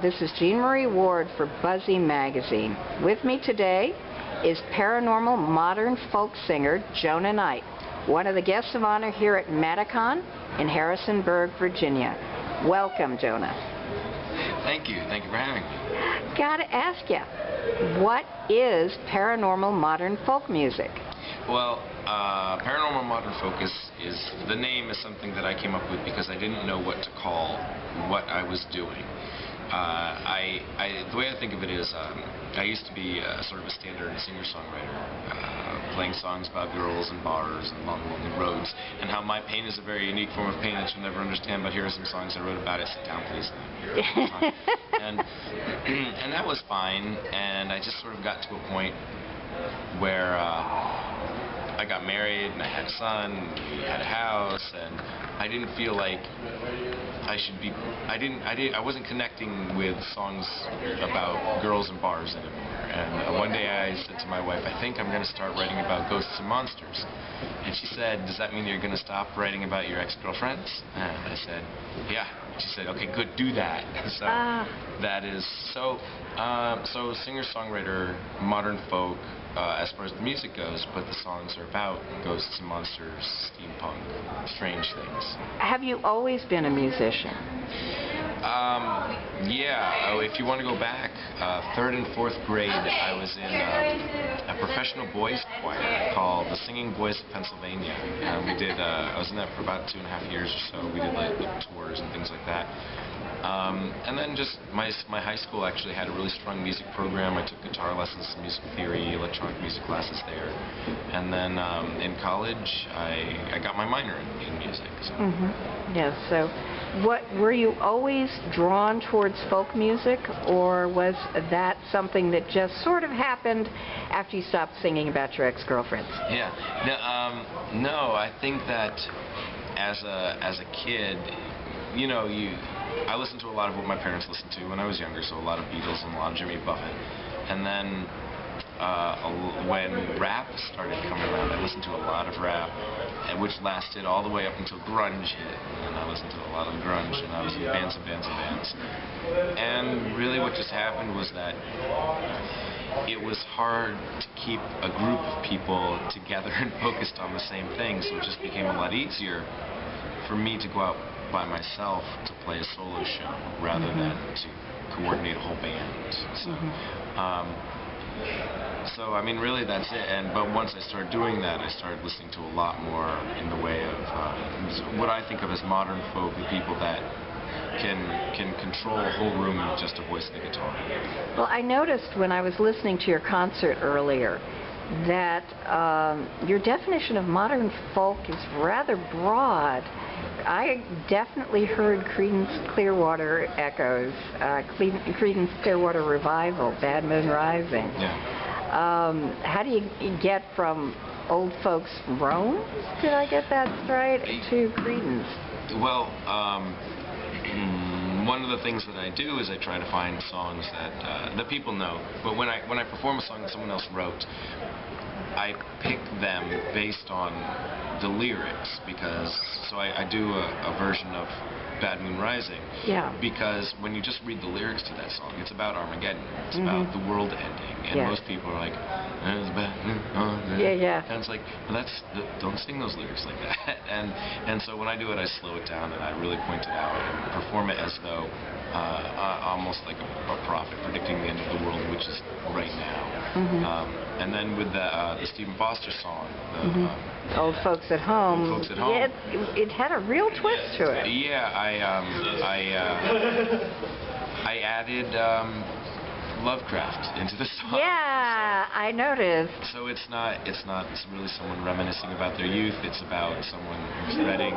This is Jean Marie Ward for Buzzy Magazine. With me today is paranormal modern folk singer Jonah Knight, one of the guests of honor here at Maticon in Harrisonburg, Virginia. Welcome, Jonah. Thank you. Thank you for having me. Gotta ask you, what is paranormal modern folk music? Well, paranormal modern folk is the name is something that I came up with because I didn't know what to call what I was doing. The way I think of it is, I used to be sort of a standard singer-songwriter, playing songs about girls and bars and long, lonely roads, and how my pain is a very unique form of pain that you'll never understand, but here are some songs I wrote about it. Sit down, please. And that was fine, and I just sort of got to a point where I got married, and I had a son, and we had a house, and I didn't feel like I should be, I wasn't connecting with songs about girls and bars anymore. And one day I said to my wife, I think I'm going to start writing about ghosts and monsters. And she said, does that mean you're going to stop writing about your ex-girlfriends? And I said, yeah. She said, okay, good, do that. So that is, so singer-songwriter, modern folk, as far as the music goes, but the songs are about ghosts and monsters, steampunk, strange things. Have you always been a musician? Yeah. If you want to go back, 3rd and 4th grade, I was in a professional boys choir called the Singing Boys of Pennsylvania. We did. I was in that for about 2.5 years or so. We did like tours and things like that. And then just my high school actually had a really strong music program. I took guitar lessons, music theory, electronic music classes there. And then in college, I got my minor in music. So. Yes. So, were you always drawn towards folk music, or was that something that just sort of happened after you stopped singing about your ex-girlfriends? Yeah. No, I think that as a kid, you know, I listened to a lot of what my parents listened to when I was younger, so a lot of Beatles and a lot of Jimmy Buffett. And then when rap started coming around, I listened to a lot of rap, which lasted all the way up until grunge hit. And I listened to a lot of grunge, and I was in bands and bands and bands. And really what just happened was that it was hard to keep a group of people together and focused on the same thing, so it just became a lot easier for me to go out by myself to play a solo show rather than to coordinate a whole band. So I mean, really, that's it. But once I started doing that, I started listening to a lot more in the way of what I think of as modern folk, the people that can control a whole room with just a voice and a guitar. Well, I noticed when I was listening to your concert earlier that your definition of modern folk is rather broad. I definitely heard Creedence Clearwater Echoes, Creedence Clearwater Revival, Bad Moon Rising. Yeah. How do you get from Old Folks Roam, did I get that right, to Creedence? Well, one of the things that I do is I try to find songs that people know. But when I perform a song that someone else wrote, I pick them based on the lyrics, because I do a version of Bad Moon Rising. Yeah. Because when you just read the lyrics to that song, it's about Armageddon. It's about the world ending, and most people are like, "There's bad moon on it." Yeah. And it's like, well, don't sing those lyrics like that. And so when I do it, I slow it down and I really point it out and perform it as though almost like a prophet predicting the end of the world, which is right now. And then with the Stephen Foster song, Old Folks at Home. Old Folks at Home. Yeah, it had a real twist to it. Yeah, I added Lovecraft into the song. Yeah, I noticed. So it's really someone reminiscing about their youth. It's about someone dreading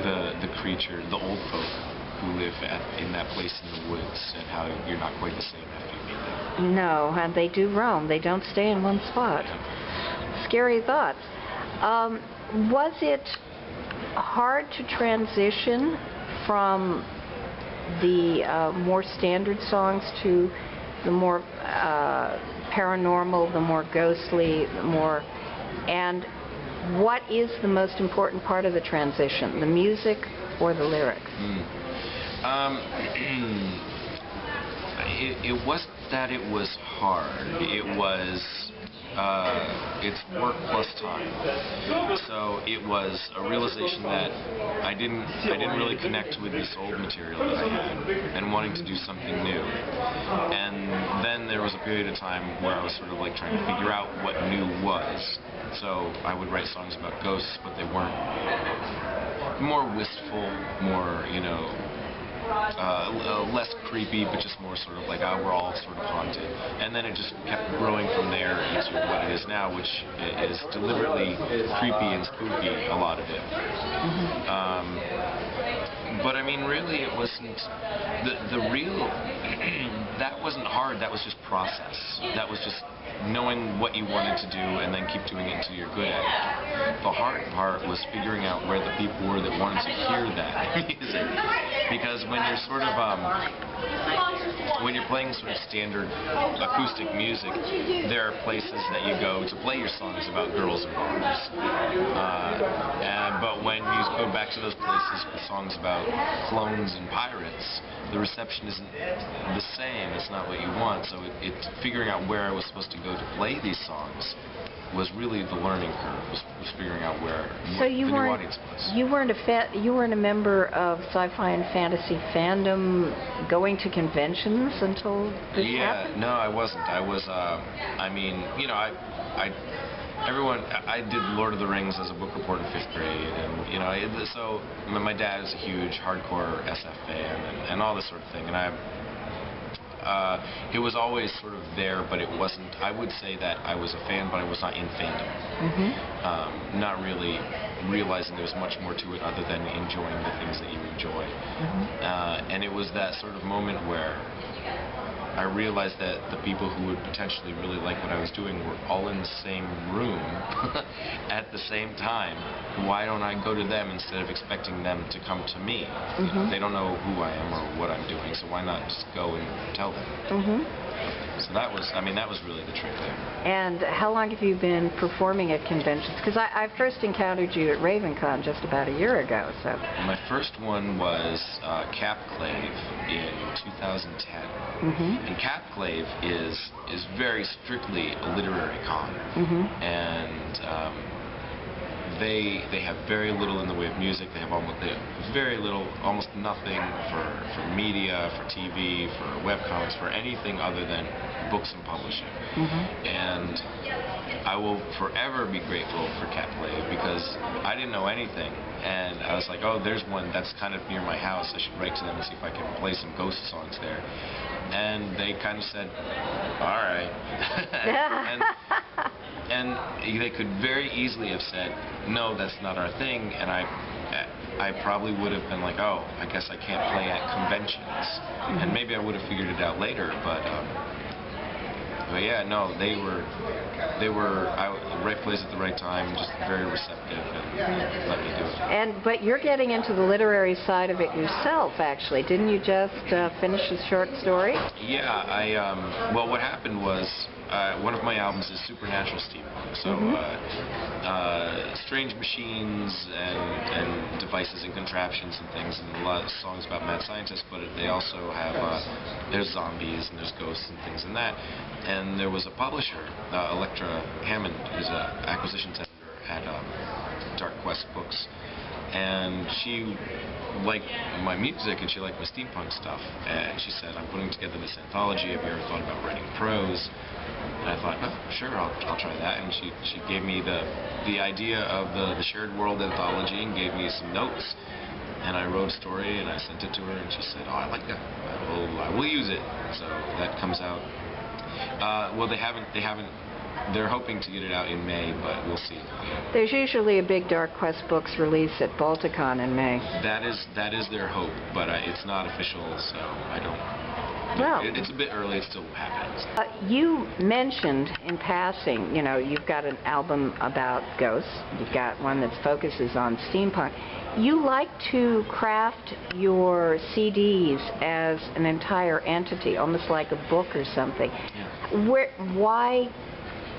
the creature, the old folk who live in that place in the woods, and how you're not quite the same after you meet them. No, and they do roam. They don't stay in one spot. Scary thoughts. Was it hard to transition from the more standard songs to the more paranormal, the more ghostly, the more... And what is the most important part of the transition, the music or the lyrics? it wasn't that it was hard. It was it's work plus time. So it was a realization that I didn't really connect with this old material that I had, and wanting to do something new. And then there was a period of time where I was sort of like trying to figure out what new was. So I would write songs about ghosts, but they weren't more wistful, more, less creepy, but just more sort of like, we're all sort of haunted. And then it just kept growing from there into what it is now, which is deliberately creepy and spooky, a lot of it. But I mean, really, it wasn't the real. That wasn't hard. That was just process. That was just knowing what you wanted to do and then keep doing it until you're good at it. The hard part was figuring out where the people were that wanted to hear that music. Because when you're sort of when you're playing sort of standard acoustic music, there are places that you go to play your songs about girls and bars. But when you go back to those places with songs about clones and pirates, the reception isn't the same. It's not what you want. So it's figuring out where I was supposed to go to play these songs was really the learning curve. Was figuring out where so the new audience was. You weren't a member of sci-fi and fantasy fandom, going to conventions until this happened? No, I wasn't. I was. I did Lord of the Rings as a book report in 5th grade, and so my dad is a huge hardcore SF fan and all this sort of thing, and it was always sort of there, but it wasn't. I would say that I was a fan, but I was not in fandom. Not really realizing there was much more to it other than enjoying the things that you enjoy. And it was that sort of moment where I realized that the people who would potentially really like what I was doing were all in the same room at the same time. Why don't I go to them instead of expecting them to come to me? They don't know who I am or what I'm doing, so why not just go and tell them? So that was really the trick there. And how long have you been performing at conventions? Because I first encountered you at RavenCon just about a year ago. So my first one was Capclave in 2010. And Capclave is very strictly a literary con, and they have very little in the way of music. They have very little, almost nothing for media, for TV, for webcomics, for anything other than books and publishing. And I will forever be grateful for Capclave because I didn't know anything, and I was like, oh, there's one that's kind of near my house. I should write to them and see if I can play some ghost songs there. And they kind of said, all right. and they could very easily have said, no, that's not our thing, and I probably would have been like, oh, I guess I can't play at conventions. And maybe I would have figured it out later, but yeah, no, they were the right place at the right time, just very receptive, and let me do it. But you're getting into the literary side of it yourself, actually. Didn't you just finish a short story? Yeah, well, what happened was, one of my albums is supernatural steampunk, so strange machines and devices and contraptions and things, and a lot of songs about mad scientists, but they also have, there's zombies and there's ghosts and things in that. And there was a publisher, Electra Hammond, who's an acquisitions editor at Dark Quest Books, and she liked my music and she liked my steampunk stuff, and she said, I'm putting together this anthology, have you ever thought about writing prose? And I thought, oh, sure, I'll try that. And she gave me the idea of the Shared World anthology and gave me some notes, and I wrote a story and I sent it to her, and she said, oh, I like that, I will use it. So that comes out. Well, they haven't. They're hoping to get it out in May, but we'll see. There's usually a big Dark Quest Books release at Balticon in May. That is their hope, but it's not official, so I don't. Well, it's a bit early. It's still happening. You mentioned in passing, you've got an album about ghosts. You've got one that focuses on steampunk. You like to craft your CDs as an entire entity, almost like a book or something. Yeah.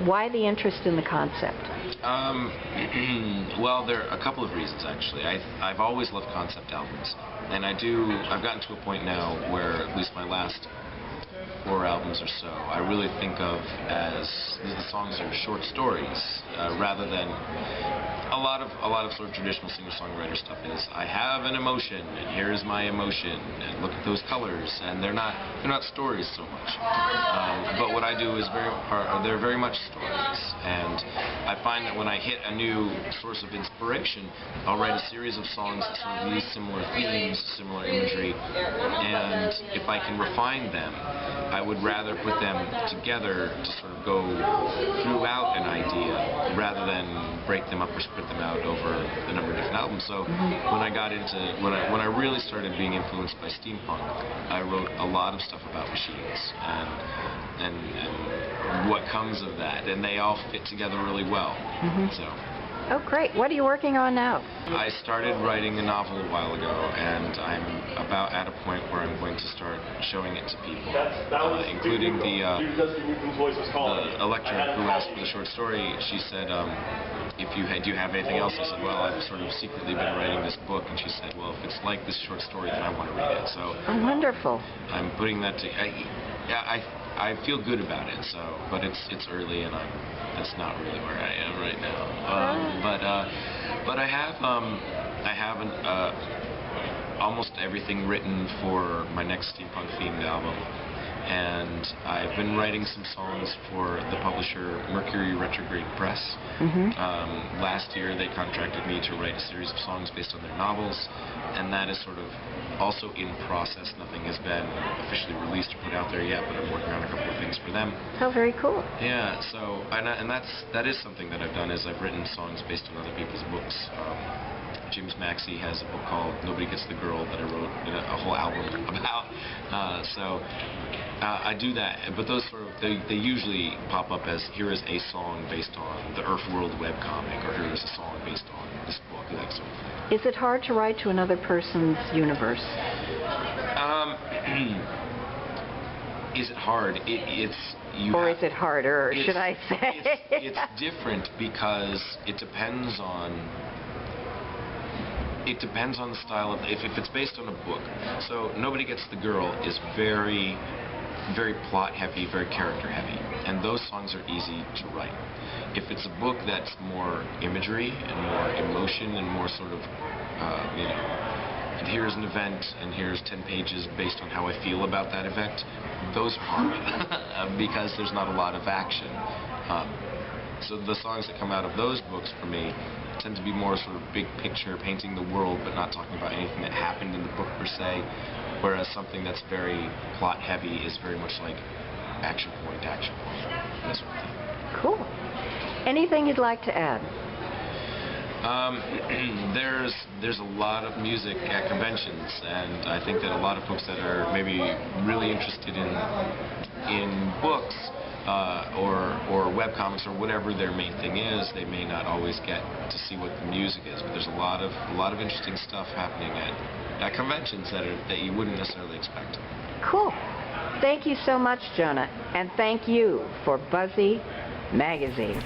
Why the interest in the concept? Well, there are a couple of reasons, actually. I've always loved concept albums, and I've gotten to a point now where at least my last 4 albums or so, I really think of as the songs are short stories, rather than a lot of sort of traditional singer-songwriter stuff is I have an emotion and here is my emotion and look at those colors, and they're not stories so much. But what I do is they're very much stories, and I find that when I hit a new source of inspiration, I'll write a series of songs that sort of use similar themes, similar imagery, and if I can refine them, I would rather put them together to sort of go throughout an idea rather than break them up or split them out over a number of different albums. So when I got into when I really started being influenced by steampunk, I wrote a lot of stuff about machines and what comes of that, and they all fit together really well. So. Oh, great. What are you working on now? I started writing a novel a while ago, and I'm about at a point where I'm going to start showing it to people, including the elector who asked for the short story. She said, do you have anything else? I said, well, I've sort of secretly been writing this book, and she said, well, if it's like this short story, then I want to read it. So oh, wonderful. I'm putting that to... I feel good about it, but it's early, and that's not really where I am right now. But I have almost everything written for my next steampunk themed album, and I've been writing some songs for the publisher Mercury Retrograde Press. Last year they contracted me to write a series of songs based on their novels, and that is sort of also in process. Nothing has been officially released or put out there yet, but I'm working on a couple of things for them. Oh, very cool. Yeah, so and that is something that I've done, is I've written songs based on other people's books. James Maxey has a book called Nobody Gets the Girl that I wrote a whole album about. I do that, but those sort of they usually pop up as here is a song based on the Earthworld webcomic, or here is a song based on this book, that sort of thing. Is it hard to write to another person's universe? Is it hard? Or is it harder, should I say? It's different because it depends on the style of if it's based on a book. So Nobody Gets the Girl is very, very plot heavy, very character heavy, and those songs are easy to write. If it's a book that's more imagery and more emotion and more sort of and here's an event and here's 10 pages based on how I feel about that event, those are hard because there's not a lot of action. So the songs that come out of those books for me tend to be more sort of big picture, painting the world, but not talking about anything that happened in the book per se, whereas something that's very plot heavy is very much like action point, that sort of thing. Cool. Anything you'd like to add? There's a lot of music at conventions, and I think that a lot of folks that are maybe really interested in books or webcomics or whatever their main thing is, they may not always get to see what the music is, but there's a lot of interesting stuff happening at conventions that you wouldn't necessarily expect. Cool. Thank you so much, Jonah, and thank you for Buzzy Magazine.